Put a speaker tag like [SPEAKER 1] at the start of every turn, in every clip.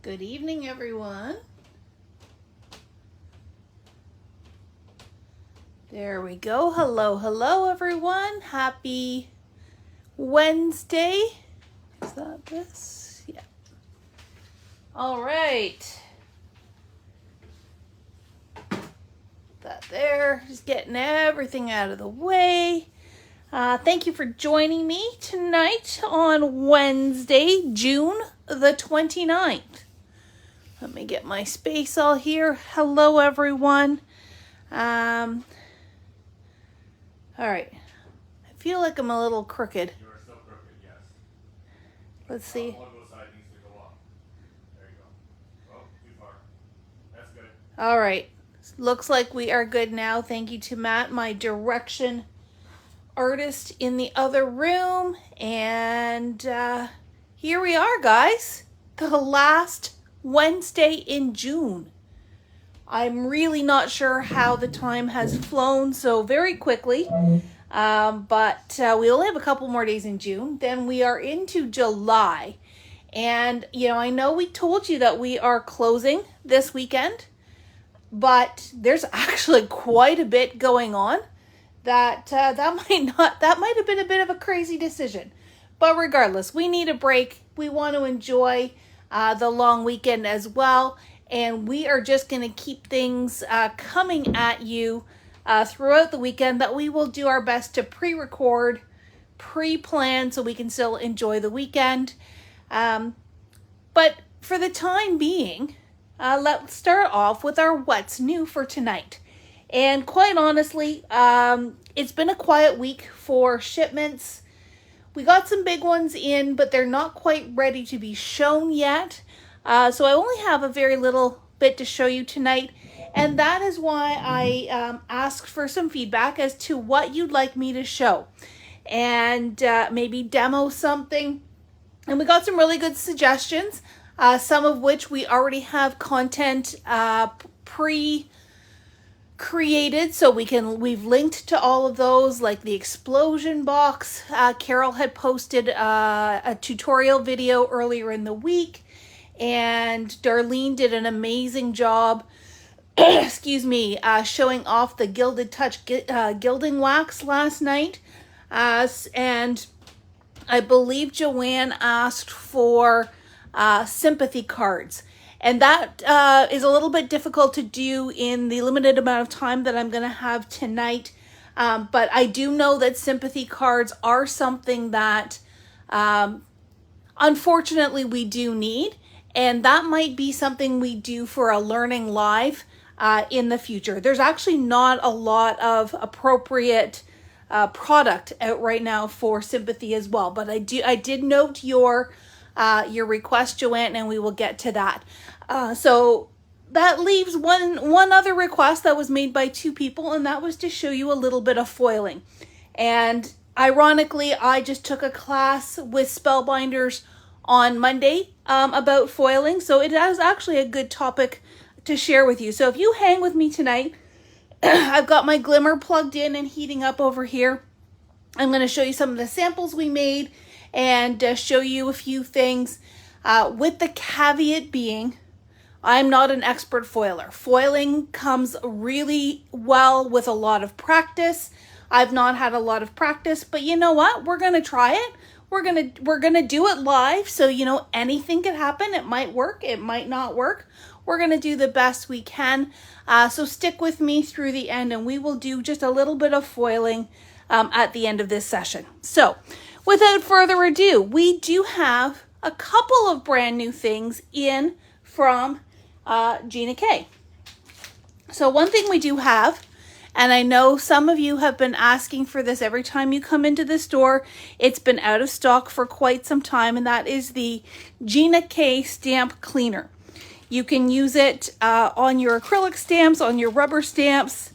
[SPEAKER 1] Good evening, everyone. There we go. Hello, hello, everyone. Happy Wednesday. Is that this? Yeah. All right. That there. Just getting everything out of the way. Thank you for joining me tonight on Wednesday, June the 29th. Let me get my space all here. Hello, everyone. All right. I feel like I'm a little crooked.
[SPEAKER 2] You are still crooked, yes.
[SPEAKER 1] Let's see.
[SPEAKER 2] One of those side needs to go up. There you go. Oh, too far. That's good.
[SPEAKER 1] All right. Looks like we are good now. Thank you to Matt, my direction artist in the other room. And here we are, guys. The last Wednesday in June. I'm really not sure how the time has flown so very quickly. But we only have a couple more days in June. Then we are into July. And, you know, I know we told you that we are closing this weekend, but there's actually quite a bit going on that that might have been a bit of a crazy decision. But regardless, we need a break. We want to enjoy the long weekend as well. And we are just going to keep things coming at you throughout the weekend that we will do our best to pre-record, pre-plan so we can still enjoy the weekend. But for the time being, let's start off with our what's new for tonight. And quite honestly, it's been a quiet week for shipments. We got some big ones in, but they're not quite ready to be shown yet. So I only have a very little bit to show you tonight. And that is why I asked for some feedback as to what you'd like me to show. And maybe demo something. And we got some really good suggestions. Some of which we already have content pre-created, so we've linked to all of those, like the explosion box. Carol had posted a tutorial video earlier in the week, and Darlene did an amazing job excuse me, showing off the Gilded Touch gilding wax last night. And I believe Joanne asked for sympathy cards. And that is a little bit difficult to do in the limited amount of time that I'm going to have tonight. But I do know that sympathy cards are something that unfortunately we do need. And that might be something we do for a learning live in the future. There's actually not a lot of appropriate product out right now for sympathy as well. But I did note your request, Joanne, and we will get to that. So that leaves one other request that was made by two people, and that was to show you a little bit of foiling. And ironically, I just took a class with Spellbinders on Monday about foiling, so it is actually a good topic to share with you. So if you hang with me tonight, I've got my glimmer plugged in and heating up over here. I'm going to show you some of the samples we made and show you a few things, with the caveat being, I'm not an expert foiler. Foiling comes really well with a lot of practice. I've not had a lot of practice, but you know what? We're going to try it. We're going to do it live. So, you know, anything could happen. It might work. It might not work. We're going to do the best we can. So stick with me through the end and we will do just a little bit of foiling at the end of this session. So without further ado, we do have a couple of brand new things in from Gina K. So one thing we do have, and I know some of you have been asking for this every time you come into the store. It's been out of stock for quite some time, and that is the Gina K Stamp Cleaner. You can use it on your acrylic stamps, on your rubber stamps.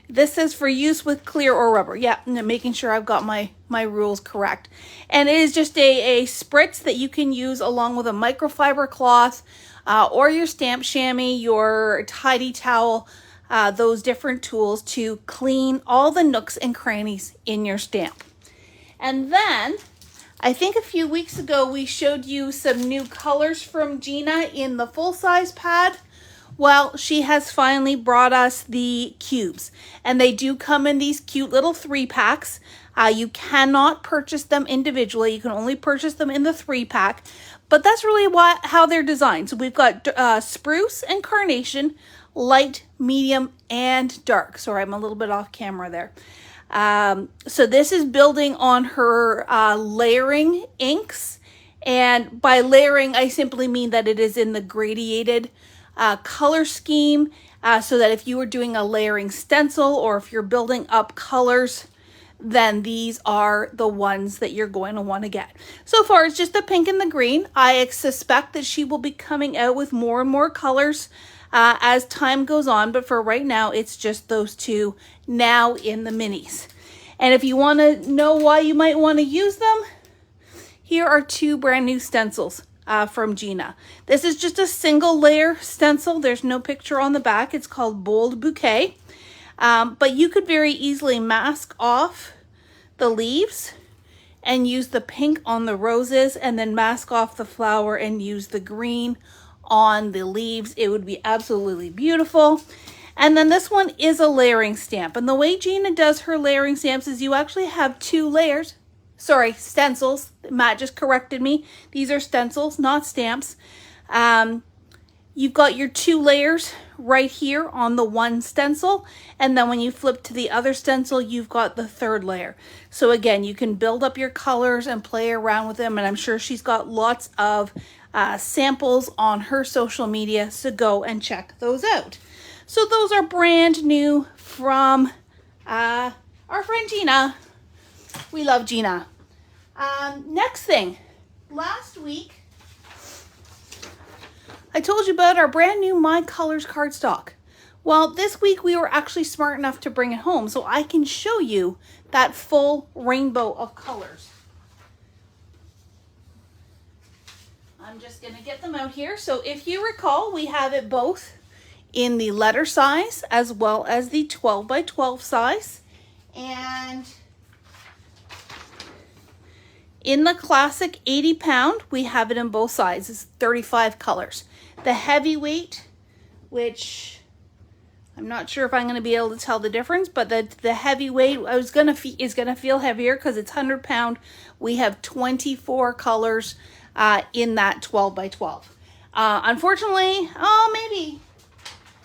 [SPEAKER 1] This is for use with clear or rubber. Yeah, I'm making sure I've got my rules correct. And it is just a spritz that you can use along with a microfiber cloth or your stamp chamois, your tidy towel, those different tools to clean all the nooks and crannies in your stamp. And then I think a few weeks ago we showed you some new colors from Gina in the full-size pad. Well, she has finally brought us the cubes, and they do come in these cute little 3-packs. You cannot purchase them individually. You can only purchase them in the 3-pack, but that's really how they're designed. So we've got spruce and carnation, light, medium, and dark. Sorry, I'm a little bit off camera there. So this is building on her layering inks, and by layering I simply mean that it is in the gradiated color scheme, so that if you were doing a layering stencil or if you're building up colors, then these are the ones that you're going to want to get. So far it's just the pink and the green. I suspect that she will be coming out with more and more colors as time goes on, but for right now it's just those two now in the minis. And if you want to know why you might want to use them, here are 2 brand new stencils from Gina. This is just a single layer stencil. There's no picture on the back. It's called Bold Bouquet. But you could very easily mask off the leaves and use the pink on the roses, and then mask off the flower and use the green on the leaves. It would be absolutely beautiful. And then this one is a layering stamp, and the way Gina does her layering stamps is you actually have 2 layers. Sorry, stencils. Matt just corrected me. These are stencils, not stamps. You've got your 2 layers right here on the one stencil, and then when you flip to the other stencil, you've got the 3rd layer. So again, you can build up your colors and play around with them, and I'm sure she's got lots of samples on her social media, so go and check those out. So those are brand new from our friend Gina. We love Gina. Next thing, last week I told you about our brand new My Colors cardstock. Well, this week we were actually smart enough to bring it home so I can show you that full rainbow of colors. I'm just going to get them out here. So if you recall, we have it both in the letter size as well as the 12 by 12 size. And in the classic 80 pound, we have it in both sizes, 35 colors. The heavyweight, which I'm not sure if I'm going to be able to tell the difference, but the heavyweight is going to feel heavier because it's 100 pound. We have 24 colors in that 12 by 12. Unfortunately, maybe I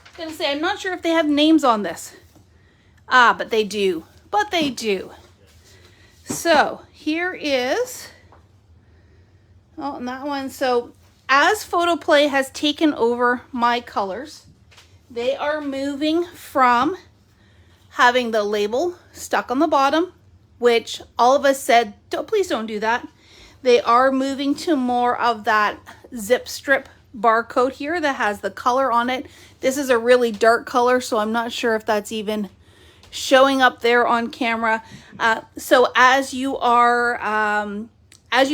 [SPEAKER 1] was going to say, I'm not sure if they have names on this. But they do. But they do. So here is, and that one. So as Photoplay has taken over My Colors, they are moving from having the label stuck on the bottom, which all of us said, please don't do that. They are moving to more of that zip strip barcode here that has the color on it. This is a really dark color, so I'm not sure if that's even showing up there on camera. So as you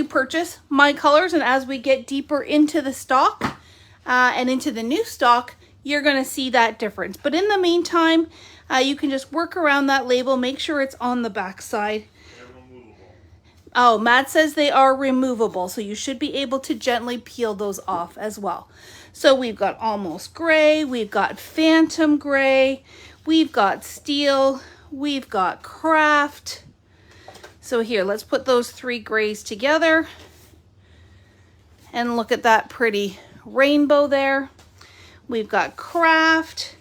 [SPEAKER 1] purchase My Colors and as we get deeper into the stock and into the new stock, you're going to see that difference. But in the meantime, you can just work around that label, make sure it's on the back side. Oh, Matt says they are removable, so you should be able to gently peel those off as well. So we've got Almost Gray, we've got Phantom Gray, we've got Steel, we've got Craft. So here, let's put those 3 grays together and look at that pretty rainbow there. We've got Craft,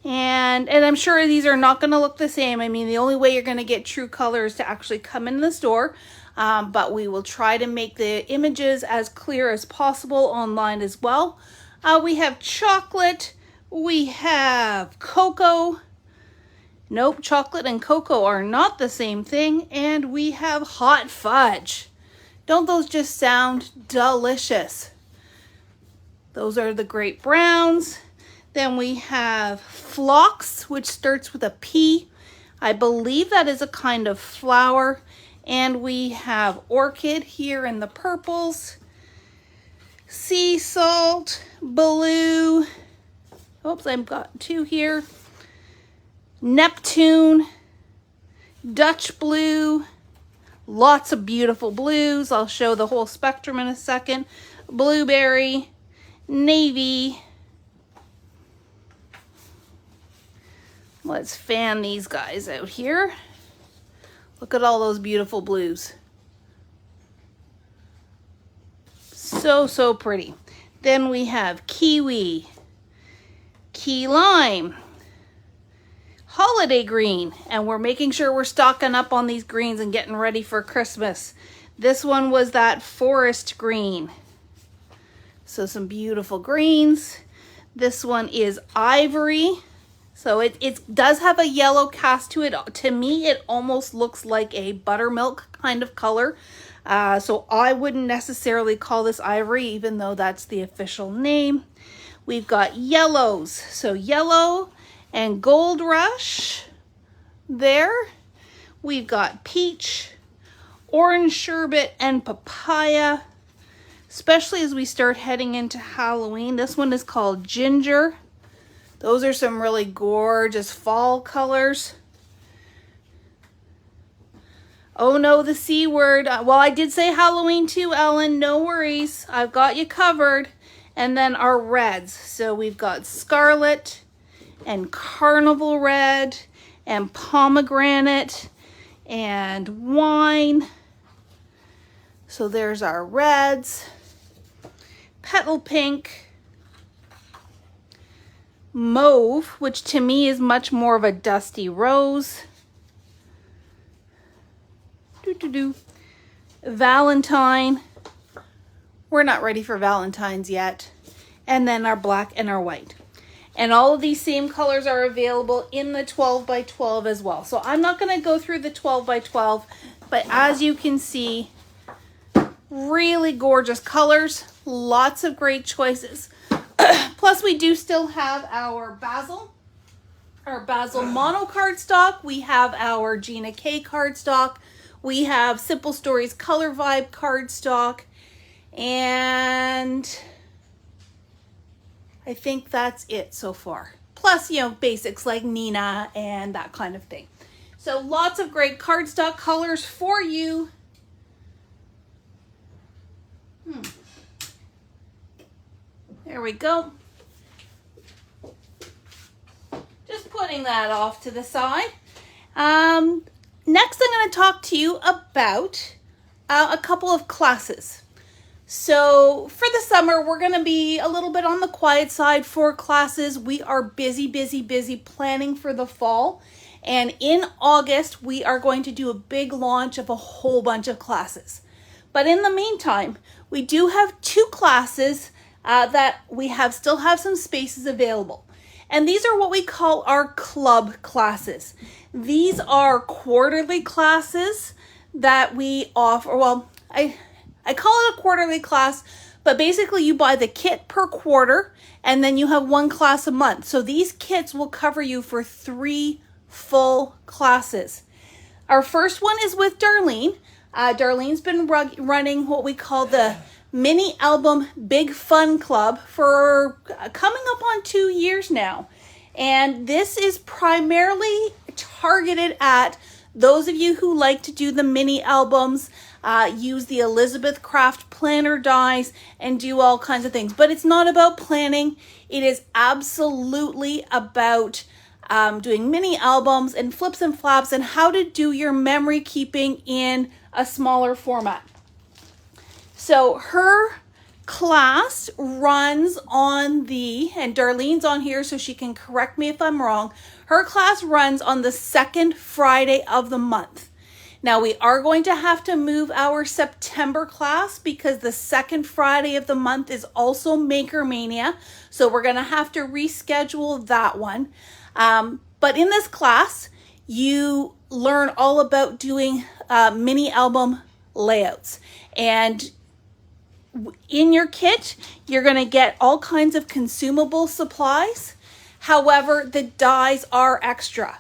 [SPEAKER 1] and I'm sure these are not going to look the same. I mean, the only way you're going to get true color is to actually come in the store, but we will try to make the images as clear as possible online as well. We have Chocolate, we have Cocoa. Nope, chocolate and cocoa are not the same thing. And we have Hot Fudge. Don't those just sound delicious? Those are the great browns. Then we have Phlox, which starts with a P. I believe that is a kind of flower. And we have Orchid here in the purples. Sea Salt, Blue. Oops, I've got 2 here. Neptune, Dutch Blue, Lots of beautiful blues. I'll show the whole spectrum in a second. Blueberry, navy. Let's fan these guys out here. Look at all those beautiful blues. So, so pretty. Then we have kiwi, key lime, holiday green, and we're making sure we're stocking up on these greens and getting ready for Christmas. This one was that forest green. So some beautiful greens. This one is ivory. So it does have a yellow cast to it. To me, it almost looks like a buttermilk kind of color. So I wouldn't necessarily call this ivory, even though that's the official name. We've got yellows. So yellow and gold rush there. We've got peach, orange sherbet, and papaya, especially as we start heading into Halloween. This one is called ginger. Those are some really gorgeous fall colors. Oh no, the C word. Well, I did say Halloween too, Ellen. No worries. I've got you covered. And then our reds. So we've got scarlet and carnival red and pomegranate and wine. So there's our reds. Petal pink. Mauve, which to me is much more of a dusty rose. Valentine. We're not ready for Valentine's yet. And then our black and our white. And all of these same colors are available in the 12 by 12 as well. So I'm not going to go through the 12 by 12, but as you can see, really gorgeous colors, lots of great choices. Plus we do still have our basil mono cardstock. We have our Gina K cardstock. We have Simple Stories Color Vibe cardstock. And I think that's it so far. Plus, you know, basics like Nina and that kind of thing. So lots of great cardstock colors for you. There we go. Just putting that off to the side. Next, I'm going to talk to you about a couple of classes. So for the summer, we're going to be a little bit on the quiet side for classes. We are busy planning for the fall. And in August, we are going to do a big launch of a whole bunch of classes. But in the meantime, we do have 2 classes that we still have some spaces available. And these are what we call our club classes. These are quarterly classes that we offer. Well, I call it a quarterly class, but basically you buy the kit per quarter and then you have 1 class a month. So these kits will cover you for 3 full classes. Our first one is with Darlene. Darlene's been running what we call the Mini Album Big Fun Club for coming up on 2 years now. And this is primarily targeted at those of you who like to do the mini albums, use the Elizabeth Craft planner dies, and do all kinds of things. But it's not about planning. It is absolutely about doing mini albums and flips and flaps and how to do your memory keeping in a smaller format. So her class runs on and Darlene's on here so she can correct me if I'm wrong. Her class runs on the 2nd Friday of the month. Now we are going to have to move our September class because the 2nd Friday of the month is also Maker Mania. So we're going to have to reschedule that one. But in this class, you learn all about doing mini album layouts. And in your kit, you're going to get all kinds of consumable supplies. However, the dies are extra.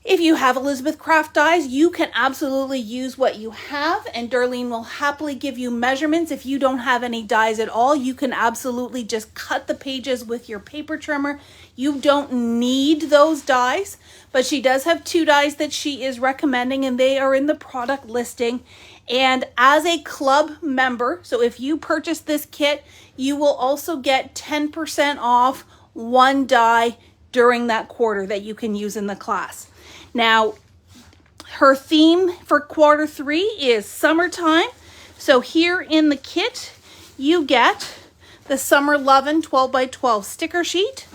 [SPEAKER 1] If you have Elizabeth Craft dies, you can absolutely use what you have, and Darlene will happily give you measurements. If you don't have any dies at all, you can absolutely just cut the pages with your paper trimmer. You don't need those dies, but she does have 2 dies that she is recommending, and they are in the product listing. And as a club member, so if you purchase this kit, you will also get 10% off 1 die during that quarter that you can use in the class. Now, her theme for quarter 3 is summertime. So here in the kit, you get the Summer Lovin' 12 by 12 sticker sheet.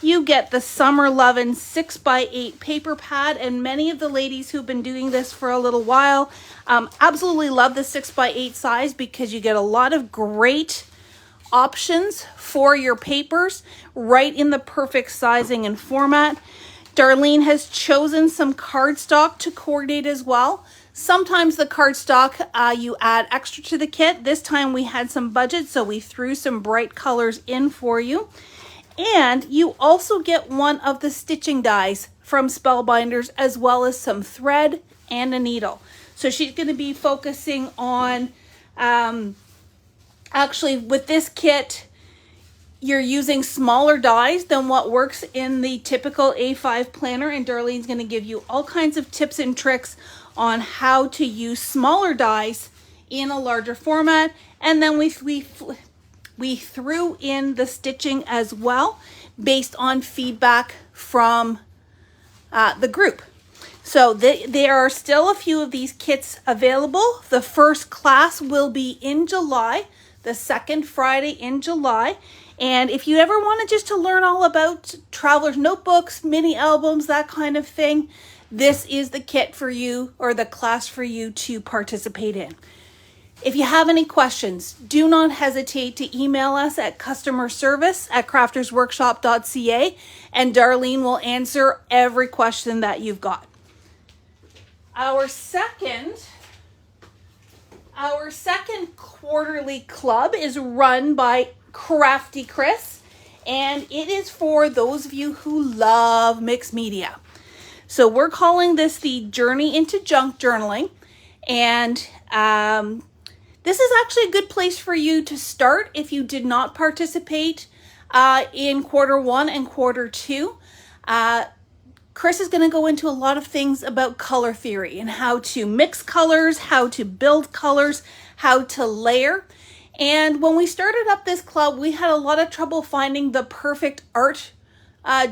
[SPEAKER 1] You get the Summer Lovin' 6 by 8 paper pad, and many of the ladies who've been doing this for a little while absolutely love the 6 by 8 size because you get a lot of great options for your papers right in the perfect sizing and format. Darlene has chosen some cardstock to coordinate as well. Sometimes the cardstock you add extra to the kit. This time we had some budget, so we threw some bright colors in for you. And you also get one of the stitching dies from Spellbinders, as well as some thread and a needle. So she's going to be focusing on, actually with this kit, you're using smaller dies than what works in the typical A5 planner, and Darlene's going to give you all kinds of tips and tricks on how to use smaller dies in a larger format. And then we threw in the stitching as well based on feedback from the group. So there are still a few of these kits available. The first class will be in July, the second Friday in July. And if you ever wanted just to learn all about traveler's notebooks, mini albums, that kind of thing, this is the kit for you, or the class for you to participate in. If you have any questions, do not hesitate to email us at customerservice@craftersworkshop.ca, and Darlene will answer every question that you've got. Our second quarterly club is run by Crafty Chris, and it is for those of you who love mixed media. So we're calling this the Journey into Junk Journaling, and this is actually a good place for you to start if you did not participate in quarter 1 and quarter 2. Chris is going to go into a lot of things about color theory and how to mix colors, how to build colors, how to layer. And when we started up this club, we had a lot of trouble finding the perfect art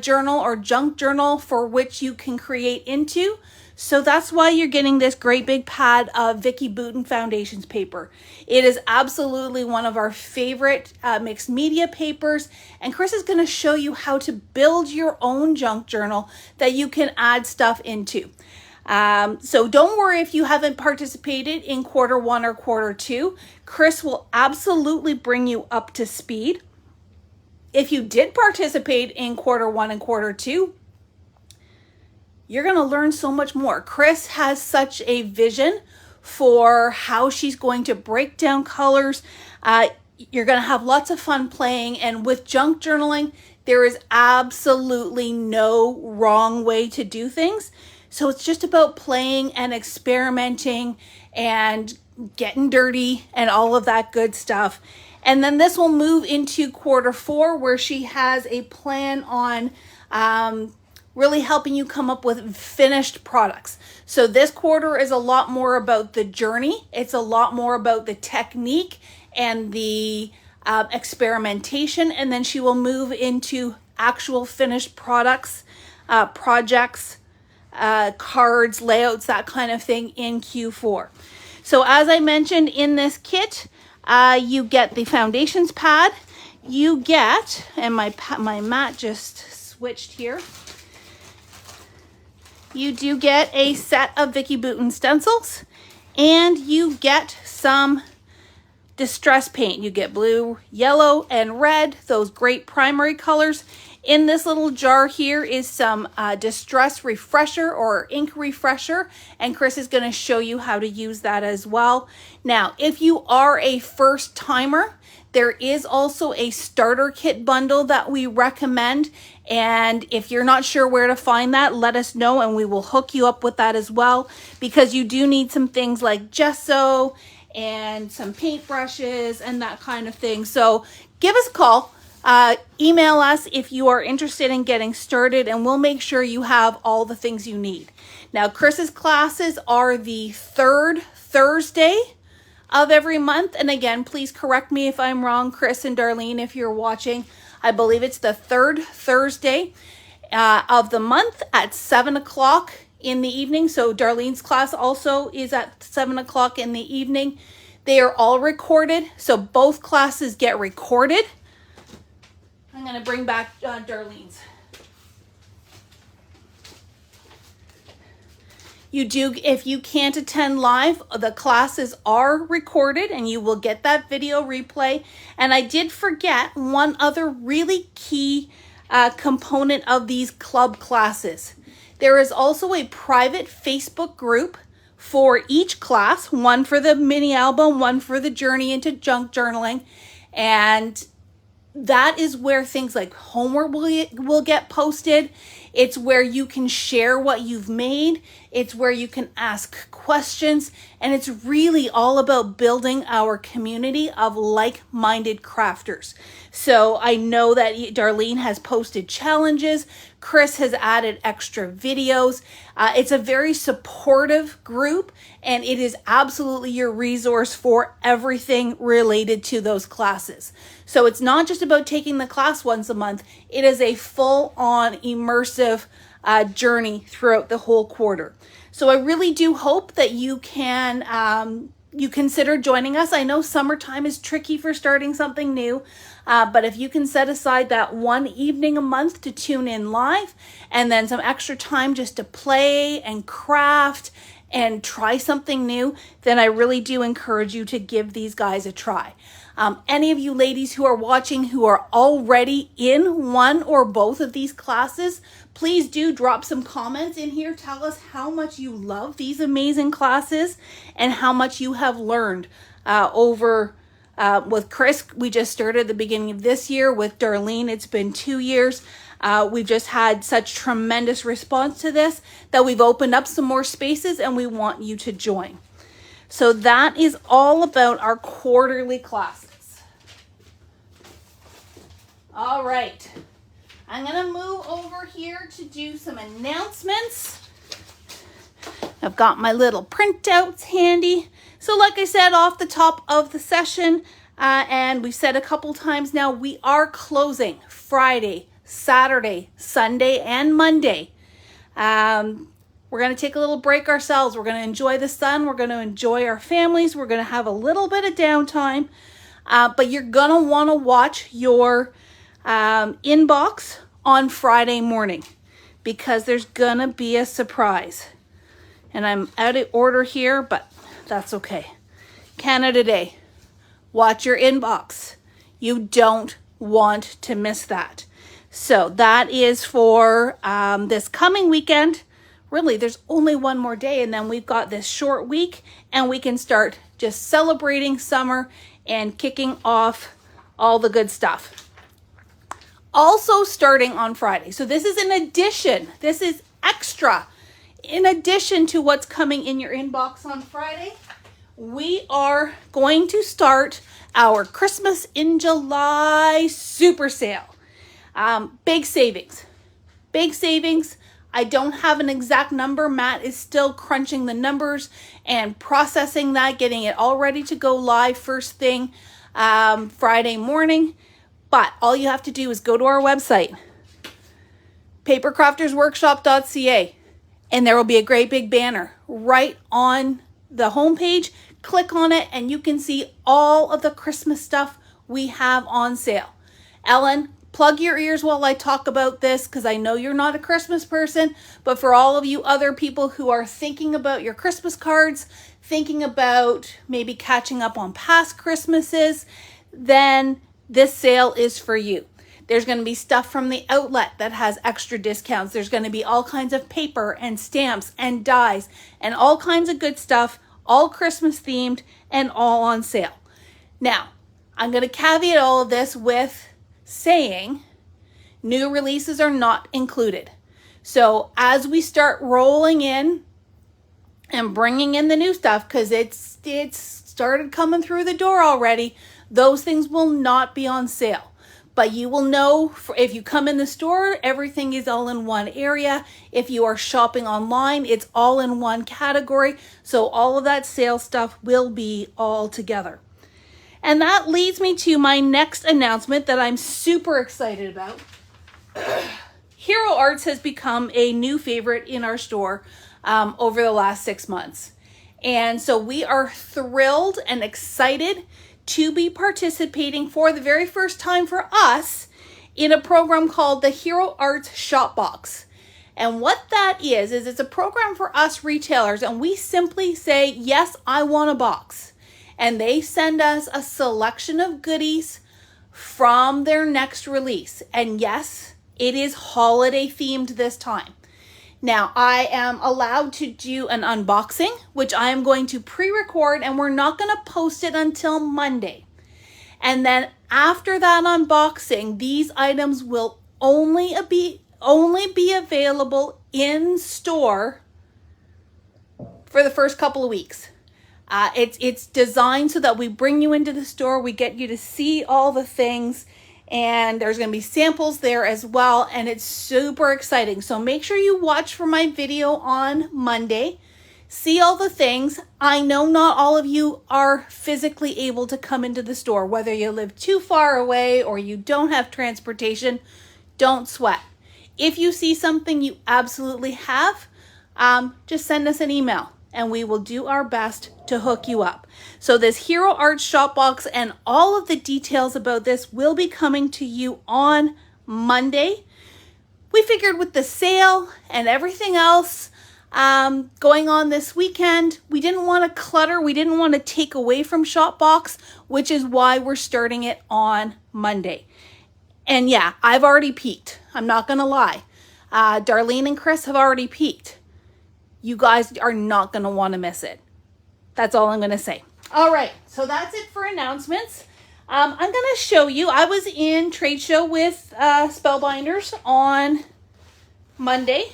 [SPEAKER 1] journal or junk journal for which you can create into. So that's why you're getting this great big pad of Vicki Boutin Foundations paper. It is absolutely one of our favorite mixed media papers. And Chris is going to show you how to build your own junk journal that you can add stuff into. So don't worry if you haven't participated in quarter 1 or quarter 2. Chris will absolutely bring you up to speed. If you did participate in quarter 1 and quarter 2, you're going to learn so much more. Chris has such a vision for how she's going to break down colors. You're going to have lots of fun playing. And with junk journaling, there is absolutely no wrong way to do things. So it's just about playing and experimenting and getting dirty and all of that good stuff. And then this will move into quarter 4, where she has a plan on really helping you come up with finished products. So this quarter is a lot more about the journey. It's a lot more about the technique and the experimentation. And then she will move into actual finished products, projects, cards, layouts, that kind of thing in Q4. So as I mentioned, in this kit, you get the foundations pad. You get, and my mat just switched here. You do get a set of Vicki Boutin stencils, and you get some distress paint. You get blue, yellow, and red, those great primary colors. In this little jar here is some distress refresher or ink refresher, and Chris is going to show you how to use that as well. Now, if you are a first timer, There is also a starter kit bundle that we recommend. And if you're not sure where to find that, let us know and we will hook you up with that as well, because you do need some things like gesso and some paintbrushes and that kind of thing. So give us a call. Email us if you are interested in getting started, and we'll make sure you have all the things you need. Now, Chris's classes are the third Thursday of every month. And again, please correct me if I'm wrong, Chris and Darlene, if you're watching. I believe it's the third Thursday of the month at 7 o'clock in the evening. So Darlene's class also is at 7 o'clock in the evening. They are all recorded, so both classes get recorded. I'm going to bring back Darlene's. If you can't attend live, the classes are recorded and you will get that video replay. And I did forget one other really key component of these club classes. There is also a private Facebook group for each class, one for the mini album, one for the journey into junk journaling. And that is where things like homework will get posted. It's where you can share what you've made. It's where you can ask questions. And it's really all about building our community of like-minded crafters. So I know that Darlene has posted challenges. Chris has added extra videos. It's a very supportive group, and it is absolutely your resource for everything related to those classes. So it's not just about taking the class once a month. It is a full-on immersive journey throughout the whole quarter. So I really do hope that you can you consider joining us. I know summertime is tricky for starting something new, but if you can set aside that one evening a month to tune in live, and then some extra time just to play and craft and try something new, then I really do encourage you to give these guys a try. Any of you ladies who are watching who are already in one or both of these classes, please do drop some comments in here. Tell us how much you love these amazing classes and how much you have learned over with Chris. We just started at the beginning of this year. With Darlene, it's been 2 years. We've just had such tremendous response to this that we've opened up some more spaces and we want you to join. So that is all about our quarterly classes. All right, I'm going to move over here to do some announcements. I've got my little printouts handy. So like I said off the top of the session, and we've said a couple times now, we are closing Friday, Saturday, Sunday, and Monday. We're going to take a little break ourselves. We're going to enjoy the sun. We're going to enjoy our families. We're going to have a little bit of downtime. But you're going to want to watch your inbox on Friday morning, because there's going to be a surprise. And I'm out of order here, but that's okay. Canada Day. Watch your inbox. You don't want to miss that. So that is for this coming weekend. Really, there's only one more day, and then we've got this short week, and we can start just celebrating summer and kicking off all the good stuff. Also starting on Friday. So this is in addition. This is extra. In addition to what's coming in your inbox on Friday, we are going to start our Christmas in July super sale. Big savings. Big savings. I don't have an exact number. Matt is still crunching the numbers and processing that, getting it all ready to go live first thing Friday morning. But all you have to do is go to our website, papercraftersworkshop.ca, and there will be a great big banner right on the homepage. Click on it and you can see all of the Christmas stuff we have on sale. Ellen, plug your ears while I talk about this, because I know you're not a Christmas person, but for all of you other people who are thinking about your Christmas cards, thinking about maybe catching up on past Christmases, then this sale is for you. There's going to be stuff from the outlet that has extra discounts. There's going to be all kinds of paper and stamps and dies and all kinds of good stuff, all Christmas themed and all on sale. Now, I'm going to caveat all of this with saying new releases are not included. So as we start rolling in and bringing in the new stuff, because it's started coming through the door already, those things will not be on sale. But you will know if you come in the store, everything is all in one area. If you are shopping online, it's all in one category. So all of that sale stuff will be all together. And that leads me to my next announcement that I'm super excited about. Hero Arts has become a new favorite in our store over the last 6 months. And so we are thrilled and excited to be participating for the very first time for us in a program called the Hero Arts Shopbox. And what that is it's a program for us retailers, and we simply say, yes, I want a box. And they send us a selection of goodies from their next release. And yes, it is holiday themed this time. Now, I am allowed to do an unboxing, which I am going to pre-record, and we're not going to post it until Monday. And then after that unboxing, these items will only be available in store for the first couple of weeks. It's designed so that we bring you into the store, we get you to see all the things, and there's going to be samples there as well, and it's super exciting. So make sure you watch for my video on Monday. See all the things. I know not all of you are physically able to come into the store, whether you live too far away or you don't have transportation. Don't sweat. If you see something you absolutely have, just send us an email and we will do our best to hook you up. So this Hero Arts Shopbox and all of the details about this will be coming to you on Monday. We figured with the sale and everything else going on this weekend, we didn't want to clutter, we didn't want to take away from Shopbox, which is why we're starting it on Monday. And yeah, I've already peeked. I'm not going to lie. Darlene and Chris have already peeked. You guys are not going to want to miss it. That's all I'm going to say. All right, so that's it for announcements. I'm going to show you. I was in trade show with Spellbinders on Monday,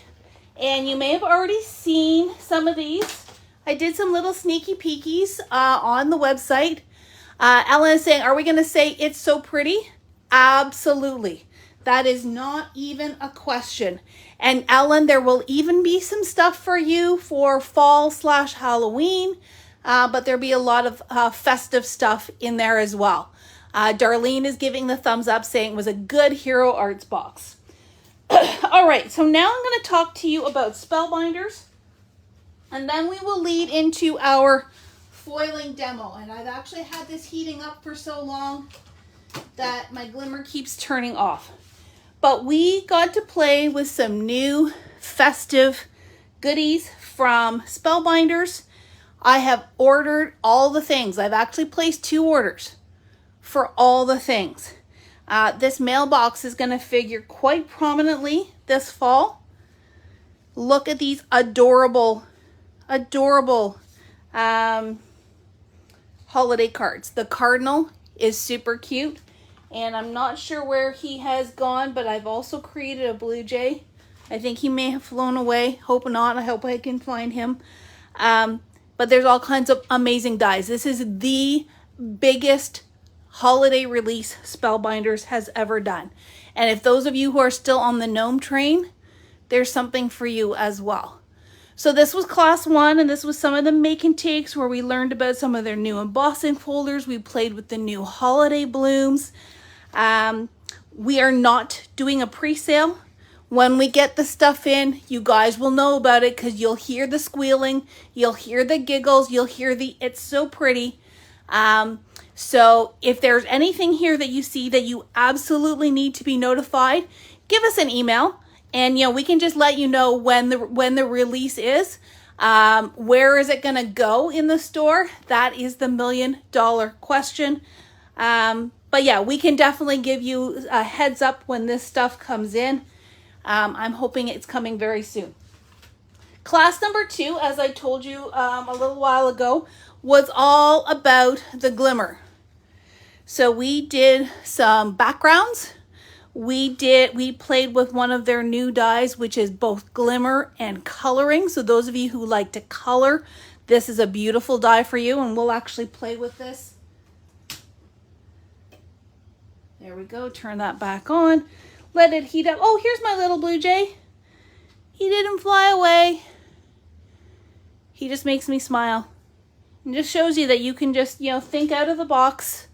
[SPEAKER 1] and you may have already seen some of these. I did some little sneaky peekies on the website. Ellen is saying, are we going to say it's so pretty? Absolutely. That is not even a question. And Ellen, there will even be some stuff for you for fall/Halloween, but there'll be a lot of festive stuff in there as well. Darlene is giving the thumbs up, saying it was a good Hero Arts box. All right, so now I'm going to talk to you about Spellbinders, and then we will lead into our foiling demo. And I've actually had this heating up for so long that my glimmer keeps turning off. But we got to play with some new festive goodies from Spellbinders. I have ordered all the things. I've actually placed 2 orders for all the things. This mailbox is going to figure quite prominently this fall. Look at these adorable holiday cards. The cardinal is super cute. And I'm not sure where he has gone, but I've also created a blue jay. I think he may have flown away. Hope not. I hope I can find him. But there's all kinds of amazing dies. This is the biggest holiday release Spellbinders has ever done. And if those of you who are still on the gnome train, there's something for you as well. So this was class 1, and this was some of the make and takes where we learned about some of their new embossing folders. We played with the new holiday blooms. We are not doing a pre-sale. When we get the stuff in, you guys will know about it because you'll hear the squealing, you'll hear the giggles, you'll hear the it's so pretty. So if there's anything here that you see that you absolutely need to be notified, give us an email, and we can just let you know when the release is. Where is it going to go in the store? That is the $1 million question. But yeah, we can definitely give you a heads up when this stuff comes in. I'm hoping it's coming very soon. Class number 2, as I told you a little while ago, was all about the glimmer. So we did some backgrounds. We played with one of their new dies, which is both glimmer and coloring. So those of you who like to color, this is a beautiful die for you, and we'll actually play with this. There we go, turn that back on. Let it heat up. Oh, here's my little blue jay. He didn't fly away. He just makes me smile. And just shows you that you can just, think out of the box,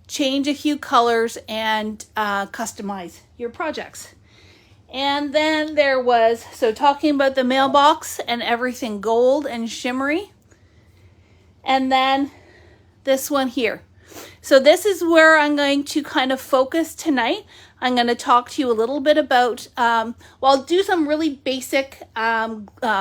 [SPEAKER 1] change a few colors, and customize your projects. And then there was, so talking about the mailbox and everything gold and shimmery. And then this one here. So this is where I'm going to kind of focus tonight. I'm going to talk to you a little bit about, I'll do some really basic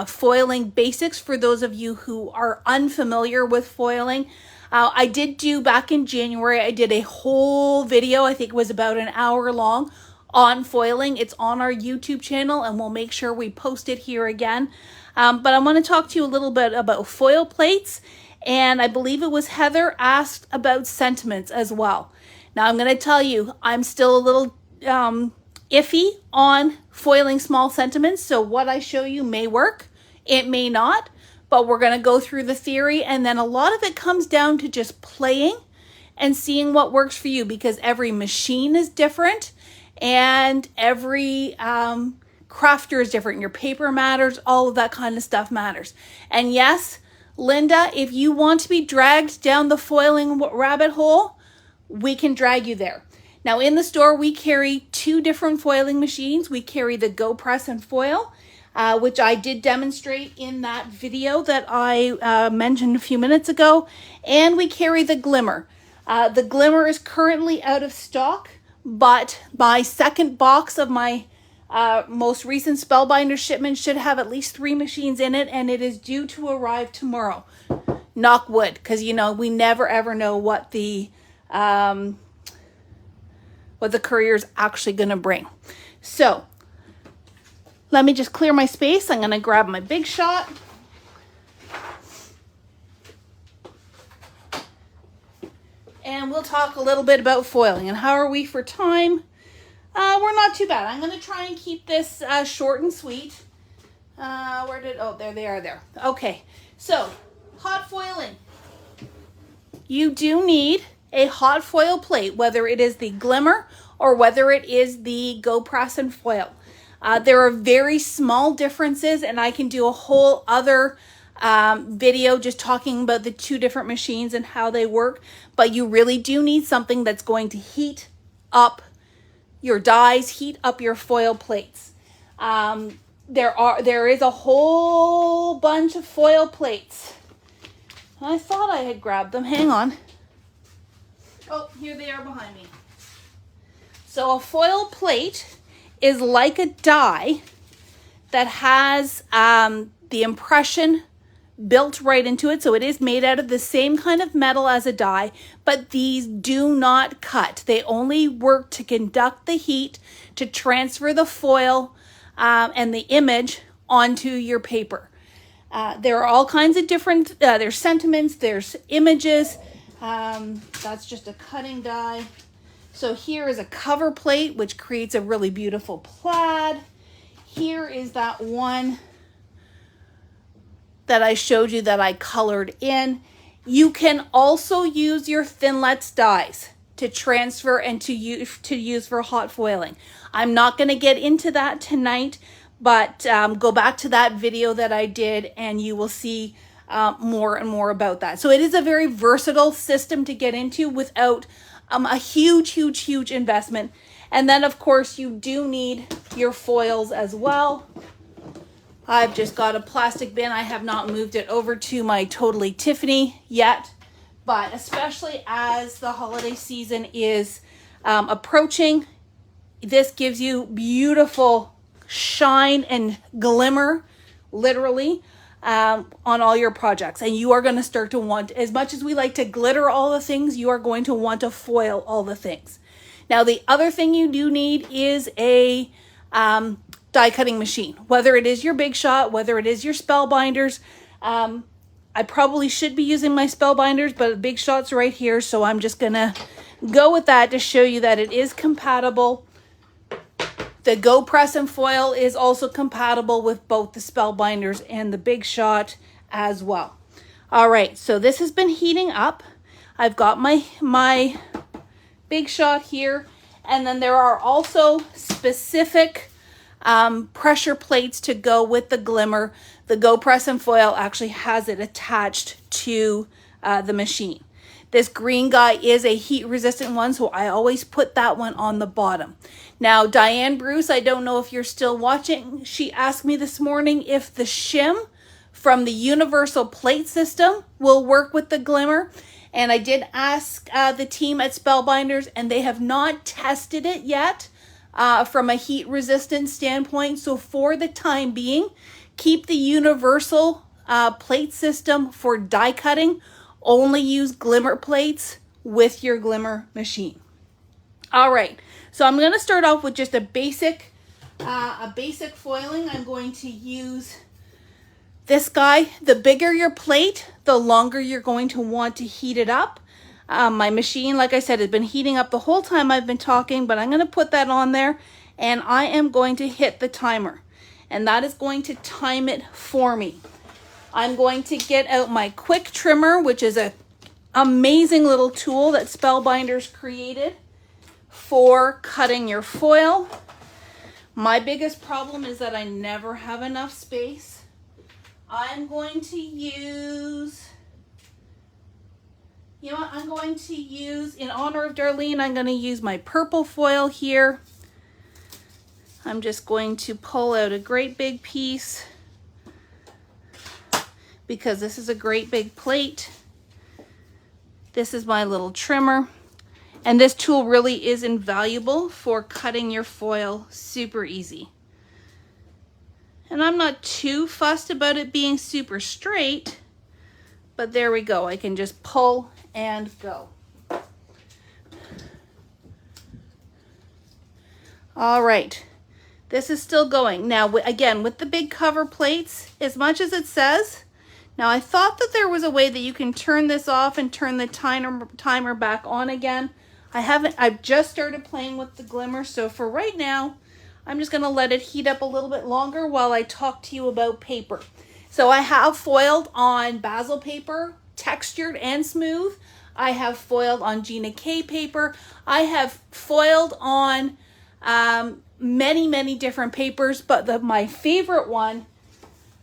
[SPEAKER 1] foiling basics for those of you who are unfamiliar with foiling. I did do back in January, I did a whole video, I think it was about an hour long, on foiling. It's on our YouTube channel, and we'll make sure we post it here again. But I want to talk to you a little bit about foil plates, and I believe it was Heather asked about sentiments as well. Now I'm going to tell you, I'm still a little iffy on foiling small sentiments, so what I show you may work, it may not, but we're going to go through the theory, and then a lot of it comes down to just playing and seeing what works for you, because every machine is different and every crafter is different. Your paper matters, all of that kind of stuff matters. And yes, Linda, if you want to be dragged down the foiling rabbit hole, we can drag you there. Now in the store, we carry two different foiling machines. We carry the Go Press and Foil, which I did demonstrate in that video that I mentioned a few minutes ago. And we carry the Glimmer. The Glimmer is currently out of stock, but my second box of my most recent Spellbinders shipment should have at least 3 machines in it, and it is due to arrive tomorrow. Knock wood, because we never ever know what the courier's actually going to bring. So let me just clear my space. I'm going to grab my Big Shot. And we'll talk a little bit about foiling. And how are we for time? We're not too bad. I'm going to try and keep this short and sweet. There they are there. Okay, so hot foiling. You do need a hot foil plate, whether it is the Glimmer or whether it is the Go Press and Foil. There are very small differences, and I can do a whole other video just talking about the two different machines and how they work, but you really do need something that's going to heat up your dies, heat up your foil plates. There is a whole bunch of foil plates. I thought I had grabbed them. Hang on. Oh, here they are behind me. So a foil plate is like a die that has the impression built right into it. So it is made out of the same kind of metal as a die, but these do not cut. They only work to conduct the heat, to transfer the foil and the image onto your paper. There are all kinds of different, there's sentiments, there's images. That's just a cutting die. So here is a cover plate, which creates a really beautiful plaid. Here is that one that I showed you that I colored in. You can also use your Thinlits dies to transfer and to use for hot foiling. I'm not going to get into that tonight, but go back to that video that I did and you will see more and more about that. So it is a very versatile system to get into without a huge investment. And then of course you do need your foils as well. I've just got a plastic bin. I have not moved it over to my Totally Tiffany yet, but especially as the holiday season is approaching, this gives you beautiful shine and glimmer, literally, on all your projects. And you are going to start to want, as much as we like to glitter all the things, you are going to want to foil all the things. Now, the other thing you do need is a die cutting machine, whether it is your Big Shot, whether it is your Spellbinders. I probably should be using my Spellbinders, but Big Shot's right here, so I'm just gonna go with that to show you that it is compatible. The Go Press and Foil is also compatible with both the Spellbinders and the Big Shot as well. All right, so this has been heating up. I've got my Big Shot here, and then there are also specific pressure plates to go with the Glimmer. The Go Press and Foil actually has it attached to the machine. This green guy is a heat resistant one, so I always put that one on the bottom. Now, Diane Bruce, I don't know if you're still watching. She asked me this morning if the shim from the universal plate system will work with the Glimmer. And I did ask the team at Spellbinders, and they have not tested it yet from a heat resistant standpoint. So for the time being, keep the universal plate system for die cutting. Only use Glimmer plates with your Glimmer machine. All right, so I'm going to start off with just a basic foiling. I'm going to use this guy. The bigger your plate, the longer you're going to want to heat it up. My machine, like I said, has been heating up the whole time I've been talking, but I'm going to put that on there, and I am going to hit the timer, and that is going to time it for me. I'm going to get out my quick trimmer, which is an amazing little tool that Spellbinders created for cutting your foil. My biggest problem is that I never have enough space. I'm going to use, you know what, I'm going to use, in honor of Darlene, I'm going to use my purple foil here. I'm just going to pull out a great big piece, because this is a great big plate. This is my little trimmer. And this tool really is invaluable for cutting your foil super easy. And I'm not too fussed about it being super straight, but there we go. I can just pull and go. All right, this is still going. Now, again, with the big cover plates, as much as it says, now I thought that there was a way that you can turn this off and turn the timer back on again. I've just started playing with the Glimmer, so for right now, I'm just gonna let it heat up a little bit longer while I talk to you about paper. So I have foiled on basil paper, textured and smooth. I have foiled on Gina K paper. I have foiled on many different papers, but my favorite one,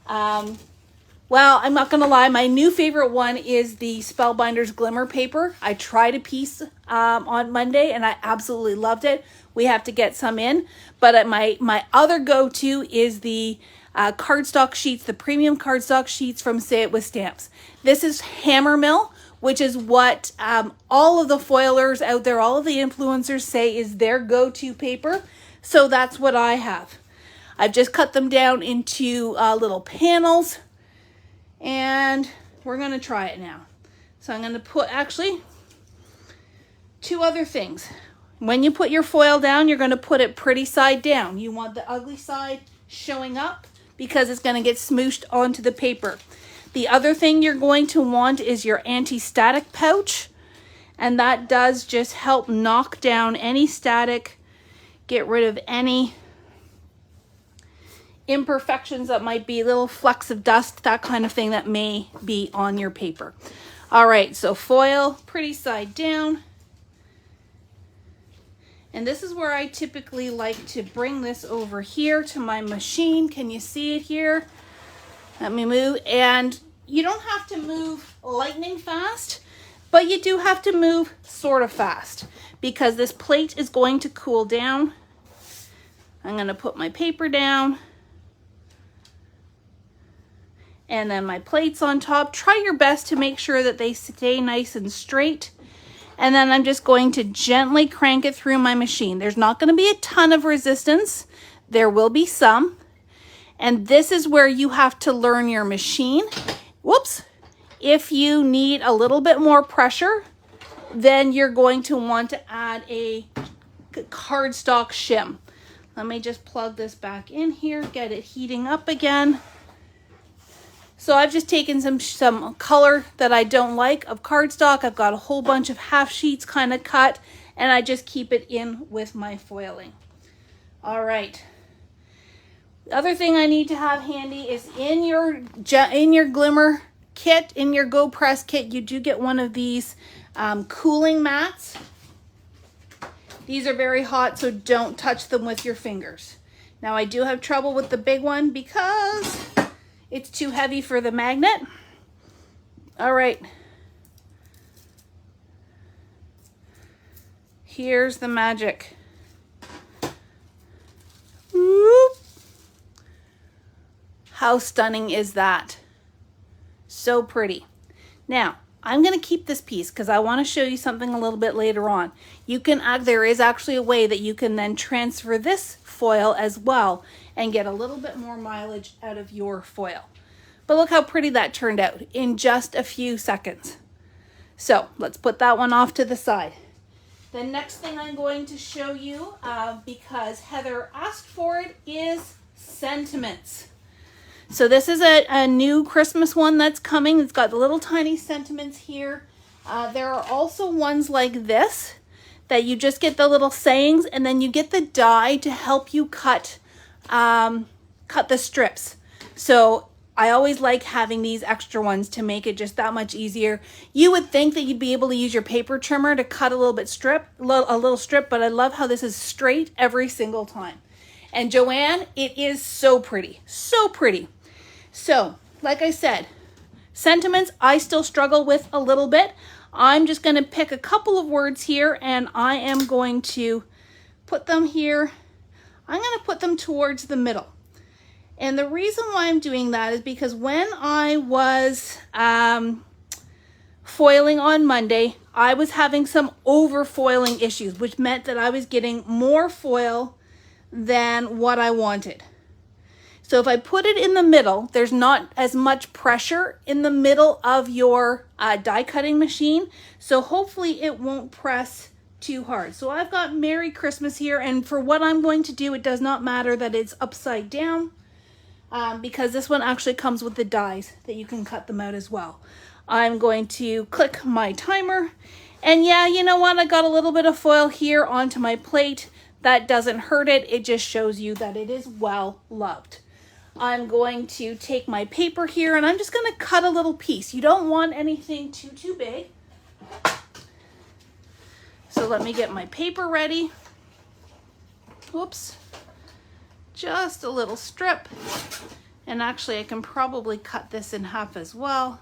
[SPEAKER 1] well, I'm not going to lie, my new favorite one is the Spellbinders Glimmer paper. I tried a piece on Monday, and I absolutely loved it. We have to get some in. But my other go-to is the cardstock sheets, the premium cardstock sheets from Say It With Stamps. This is Hammer Mill, which is what all of the foilers out there, all of the influencers say is their go-to paper. So that's what I have. I've just cut them down into little panels. And we're going to try it now. So I'm going to put, actually, two other things. When you put your foil down, you're going to put it pretty side down. You want the ugly side showing up because it's going to get smooshed onto the paper. The other thing you're going to want is your anti-static pouch. And that does just help knock down any static, get rid of any imperfections that might be, little flecks of dust, that kind of thing that may be on your paper. All right, so foil pretty side down. And this is where I typically like to bring this over here to my machine. Can you see it here? Let me move. And you don't have to move lightning fast, but you do have to move sort of fast because this plate is going to cool down. I'm going to put my paper down. And then my plates on top. Try your best to make sure that they stay nice and straight. And then I'm just going to gently crank it through my machine. There's not going to be a ton of resistance. There will be some. And this is where you have to learn your machine. Whoops. If you need a little bit more pressure, then you're going to want to add a cardstock shim. Let me just plug this back in here, get it heating up again. So I've just taken some color that I don't like of cardstock. I've got a whole bunch of half sheets kind of cut, and I just keep it in with my foiling. All right. The other thing I need to have handy is in your glimmer kit, in your Go Press kit, you do get one of these cooling mats. These are very hot, so don't touch them with your fingers. Now I do have trouble with the big one because it's too heavy for the magnet. All right. Here's the magic. Whoop. How stunning is that? So pretty. Now, I'm going to keep this piece because I want to show you something a little bit later on. There is actually a way that you can then transfer this foil as well and get a little bit more mileage out of your foil. But look how pretty that turned out in just a few seconds. So let's put that one off to the side. The next thing I'm going to show you, because Heather asked for it, is sentiments. So this is a new Christmas one that's coming. It's got the little tiny sentiments here. There are also ones like this that you just get the little sayings, and then you get the die to help you cut the strips. So I always like having these extra ones to make it just that much easier. You would think that you'd be able to use your paper trimmer to cut a little strip, but I love how this is straight every single time. And Joanne, it is so pretty, so pretty. So, like I said, sentiments I still struggle with a little bit. I'm just going to pick a couple of words here, and I am going to put them here. I'm going to put them towards the middle. And the reason why I'm doing that is because when I was foiling on Monday, I was having some over foiling issues, which meant that I was getting more foil than what I wanted. So if I put it in the middle, there's not as much pressure in the middle of your die cutting machine. So hopefully it won't press too hard. So I've got Merry Christmas here. And for what I'm going to do, it does not matter that it's upside down because this one actually comes with the dies that you can cut them out as well. I'm going to click my timer. And yeah, you know what? I got a little bit of foil here onto my plate. That doesn't hurt it. It just shows you that it is well loved. I'm going to take my paper here and I'm just going to cut a little piece. You don't want anything too big. So let me get my paper ready. Whoops. Just a little strip. And actually I can probably cut this in half as well.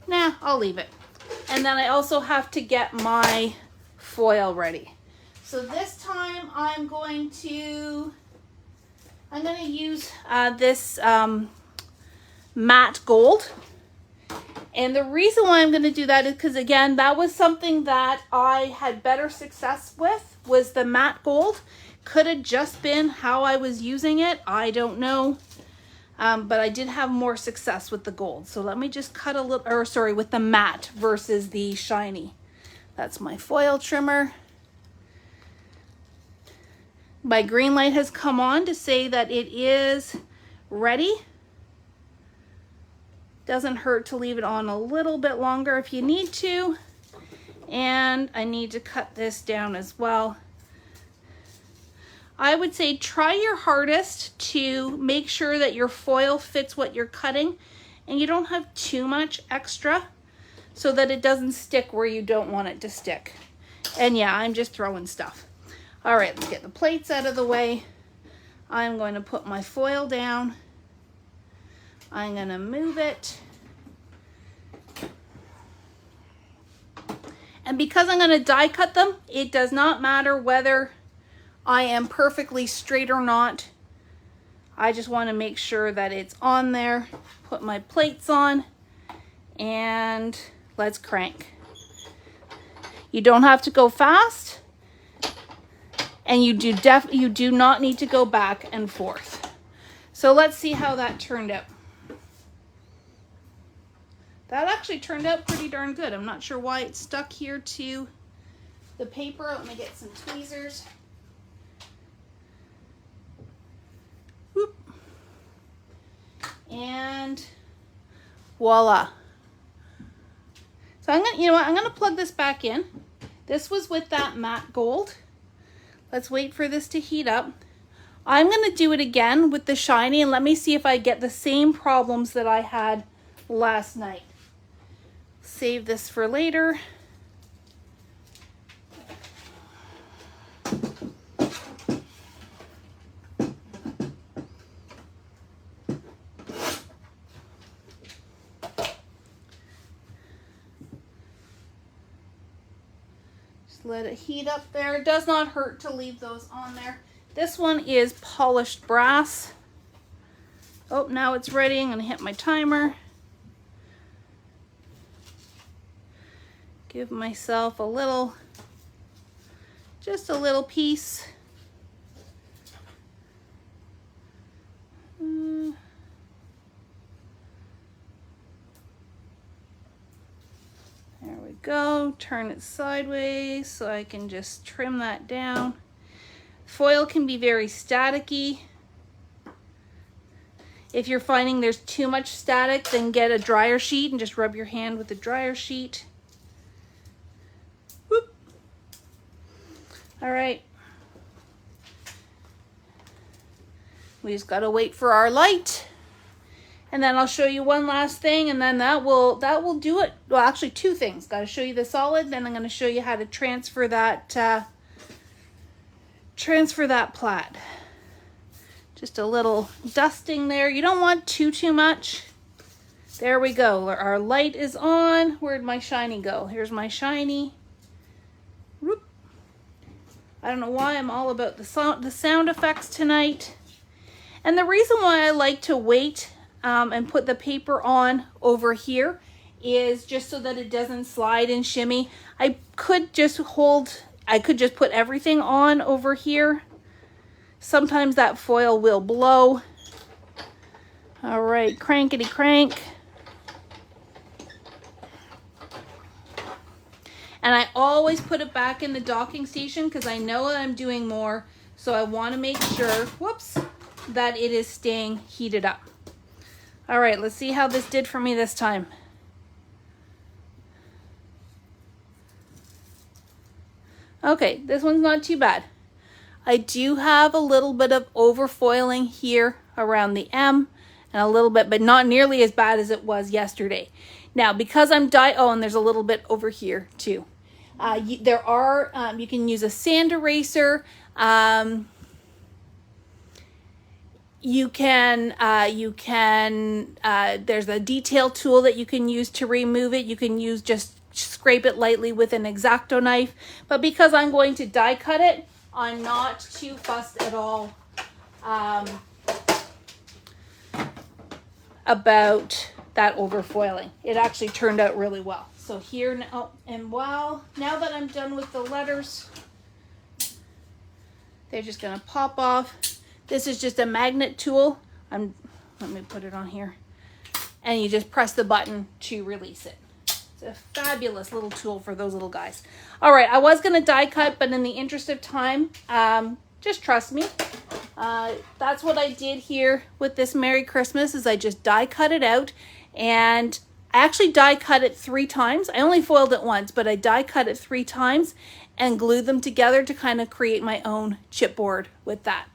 [SPEAKER 1] Nah, I'll leave it. And then I also have to get my foil ready. So this time I'm going to use this matte gold. And the reason why I'm going to do that is because, again, that was something that I had better success with, was the matte gold. Could have just been how I was using it. I don't know. But I did have more success with the gold. So let me just cut a little, or sorry, with the matte versus the shiny. That's my foil trimmer. My green light has come on to say that it is ready. Doesn't hurt to leave it on a little bit longer if you need to. And I need to cut this down as well. I would say try your hardest to make sure that your foil fits what you're cutting and you don't have too much extra so that it doesn't stick where you don't want it to stick. And yeah, I'm just throwing stuff. All right, let's get the plates out of the way. I'm going to put my foil down. I'm going to move it. And because I'm going to die cut them, it does not matter whether I am perfectly straight or not. I just want to make sure that it's on there. Put my plates on and let's crank. You don't have to go fast. And you do not need to go back and forth. So let's see how that turned out. That actually turned out pretty darn good. I'm not sure why it's stuck here to the paper. Let me get some tweezers. Whoop. And Voila. So I'm gonna, you know what, I'm gonna plug this back in. This was with that matte gold. Let's wait for this to heat up. I'm gonna do it again with the shiny and let me see if I get the same problems that I had last night. Save this for later. Let it heat up there. It does not hurt to leave those on there. This one is polished brass. Oh, now it's ready. I'm going to hit my timer. Give myself a little, just a little piece. There we go. Turn it sideways so I can just trim that down. Foil can be very staticky. If you're finding there's too much static, then get a dryer sheet and just rub your hand with the dryer sheet. Whoop. All right. We just gotta wait for our light. And then I'll show you one last thing, and then that will do it. Well, actually two things. Got to show you the solid, then I'm going to show you how to transfer that plaid. Just a little dusting there. You don't want too much. There we go. Our light is on. Where'd my shiny go? Here's my shiny. Whoop. I don't know why I'm all about the sound effects tonight. And the reason why I like to wait and put the paper on over here is just so that it doesn't slide and shimmy. I could just put everything on over here. Sometimes that foil will blow. All right, crankety crank. And I always put it back in the docking station because I know that I'm doing more. So I want to make sure, whoops, that it is staying heated up. All right, let's see how this did for me this time. Okay, this one's not too bad. I do have a little bit of overfoiling here around the M and a little bit, but not nearly as bad as it was yesterday. Now, because I'm and there's a little bit over here too. You can use a sand eraser. There's a detail tool that you can use to remove it. You can just scrape it lightly with an X-Acto knife. But because I'm going to die cut it, I'm not too fussed at all about that overfoiling. It actually turned out really well. So here now, now that I'm done with the letters, they're just gonna pop off. This is just a magnet tool. Let me put it on here. And you just press the button to release it. It's a fabulous little tool for those little guys. All right, I was gonna die cut, but in the interest of time, just trust me. That's what I did here with this Merry Christmas is I just die cut it out, and I actually die cut it 3 times. I only foiled it once, but I die cut it 3 times and glued them together to kind of create my own chipboard with that.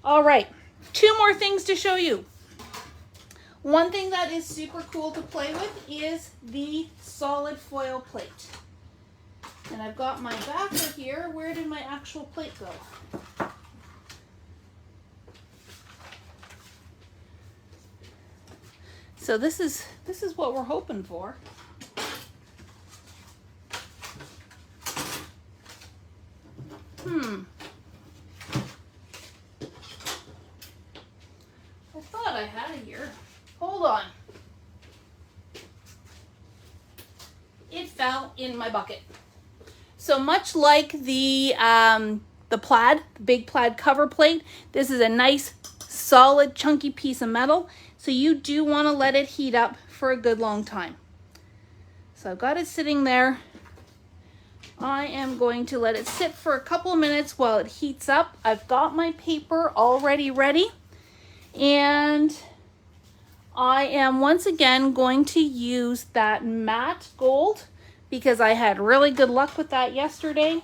[SPEAKER 1] All right, 2 more things to show you. One thing that is super cool to play with is the solid foil plate. And I've got my backer here. Where did my actual plate go? So this is what we're hoping for. I thought I had it here. Hold on. It fell in my bucket. So much like the plaid, the big plaid cover plate, this is a nice, solid, chunky piece of metal. So you do want to let it heat up for a good long time. So I've got it sitting there. I am going to let it sit for a couple of minutes while it heats up. I've got my paper already ready. And I am once again going to use that matte gold because I had really good luck with that yesterday.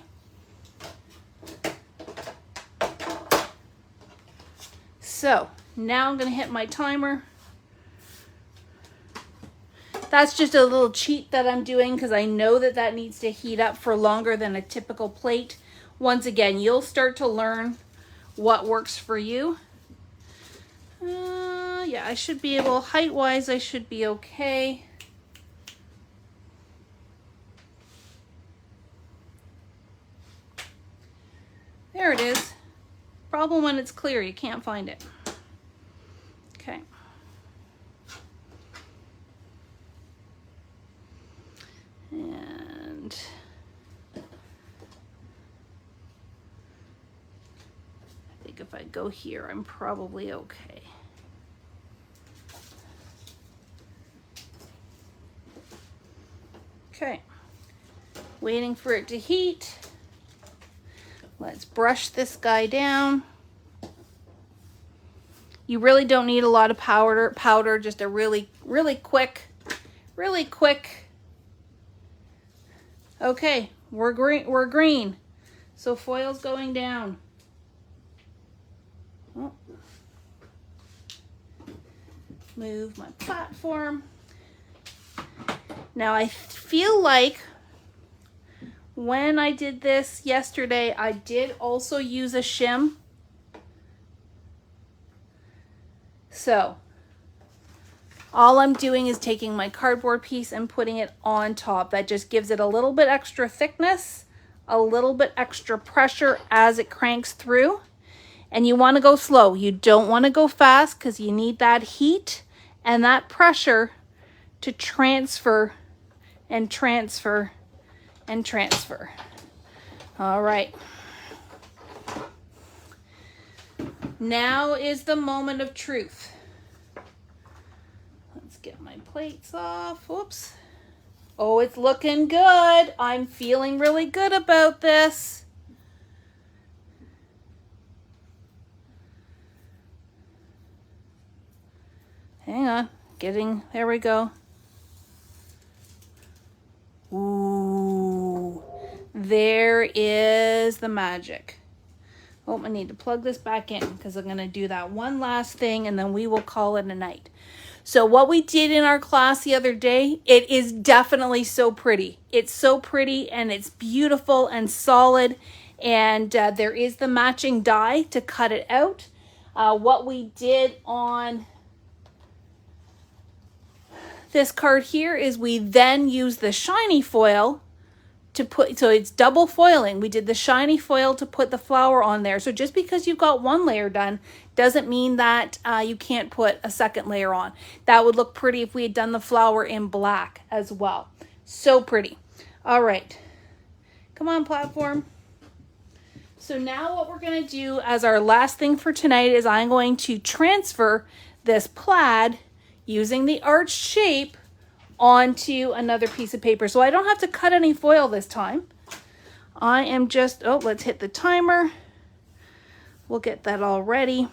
[SPEAKER 1] So now I'm going to hit my timer. That's just a little cheat that I'm doing because I know that that needs to heat up for longer than a typical plate. Once again, you'll start to learn what works for you. Yeah, I should be able, height-wise, I should be okay. There it is. Problem when it's clear, you can't find it. Okay. And I think if I go here, I'm probably okay. Okay, waiting for it to heat. Let's brush this guy down. You really don't need a lot of powder, just a really quick. Okay, we're green. So foil's going down. Oh. Move my platform. Now I feel like when I did this yesterday, I did also use a shim. So all I'm doing is taking my cardboard piece and putting it on top. That just gives it a little bit extra thickness, a little bit extra pressure as it cranks through. And you want to go slow. You don't want to go fast because you need that heat and that pressure to transfer and transfer and transfer. All right. Now is the moment of truth. Let's get my plates off. Whoops. Oh, it's looking good. I'm feeling really good about this. Hang on. There we go. Ooh, there is the magic. Oh, I need to plug this back in because I'm going to do that one last thing and then we will call it a night. So what we did in our class the other day, it is definitely so pretty. It's so pretty and it's beautiful and solid, and there is the matching die to cut it out. What we did on this card here is we then use the shiny foil to put, so it's double foiling. We did the shiny foil to put the flower on there. So just because you've got one layer done doesn't mean that you can't put a second layer on. That would look pretty if we had done the flower in black as well. So pretty. All right, come on, platform. So now what we're going to do as our last thing for tonight is I'm going to transfer this plaid using the arched shape onto another piece of paper. So I don't have to cut any foil this time. I am just, oh, let's hit the timer. We'll get that all ready.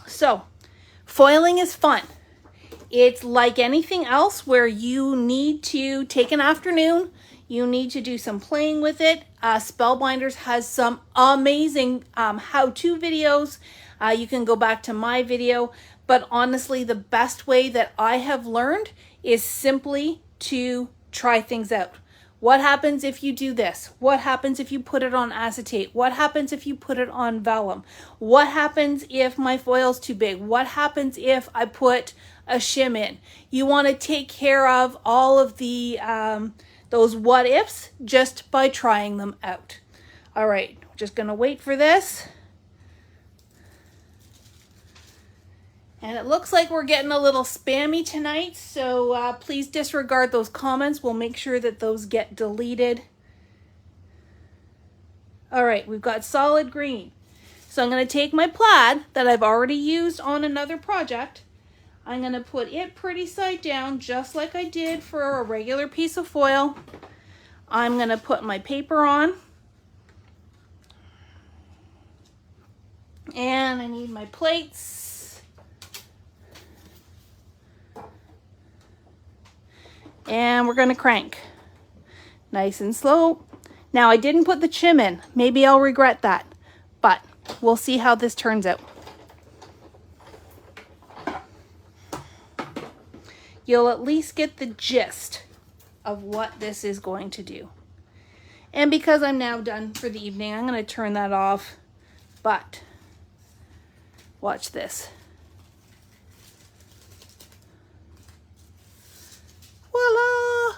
[SPEAKER 1] So foiling is fun. It's like anything else where you need to take an afternoon. You need to do some playing with it. Spellbinders has some amazing how-to videos. You can go back to my video. But honestly, the best way that I have learned is simply to try things out. What happens if you do this? What happens if you put it on acetate? What happens if you put it on vellum? What happens if my foil's too big? What happens if I put a shim in? You want to take care of all of the those what ifs just by trying them out. All right, just gonna wait for this. And it looks like we're getting a little spammy tonight, so please disregard those comments. We'll make sure that those get deleted. All right, we've got solid green. So I'm going to take my plaid that I've already used on another project. I'm going to put it pretty side down, just like I did for a regular piece of foil. I'm going to put my paper on. And I need my plates. And we're going to crank. Nice and slow. Now I didn't put the chim in. Maybe I'll regret that, but we'll see how this turns out. You'll at least get the gist of what this is going to do. And because I'm now done for the evening, I'm going to turn that off, but watch this. Voila!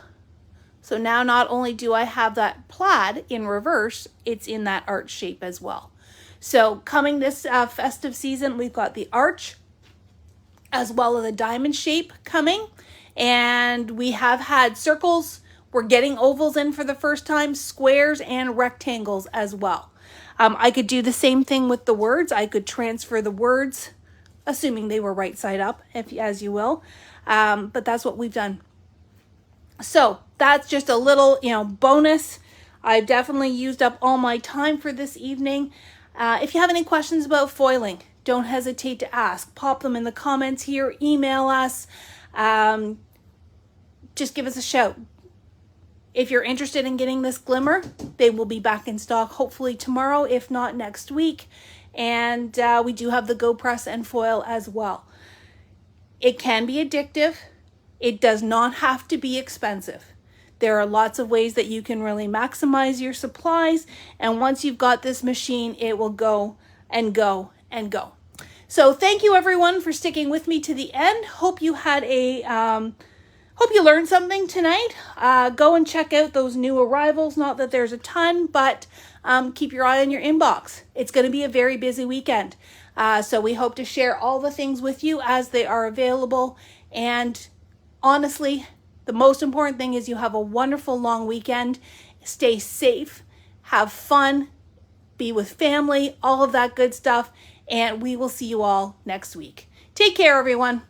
[SPEAKER 1] So now not only do I have that plaid in reverse, it's in that arch shape as well. So coming this festive season, we've got the arch as well as a diamond shape coming. And we have had circles. We're getting ovals in for the first time, squares and rectangles as well. I could do the same thing with the words. I could transfer the words, assuming they were right side up, as you will. But that's what we've done. So that's just a little, bonus. I've definitely used up all my time for this evening. If you have any questions about foiling, don't hesitate to ask. Pop them in the comments here, email us. Just give us a shout. If you're interested in getting this glimmer, they will be back in stock hopefully tomorrow, if not next week. And we do have the Go Press and foil as well. It can be addictive. It does not have to be expensive. There are lots of ways that you can really maximize your supplies. And once you've got this machine, it will go and go and go. So thank you everyone for sticking with me to the end. Hope you had hope you learned something tonight. Go and check out those new arrivals. Not that there's a ton, but keep your eye on your inbox. It's going to be a very busy weekend. So we hope to share all the things with you as they are available. And honestly, the most important thing is you have a wonderful long weekend. Stay safe, have fun, be with family, all of that good stuff. And we will see you all next week. Take care, everyone.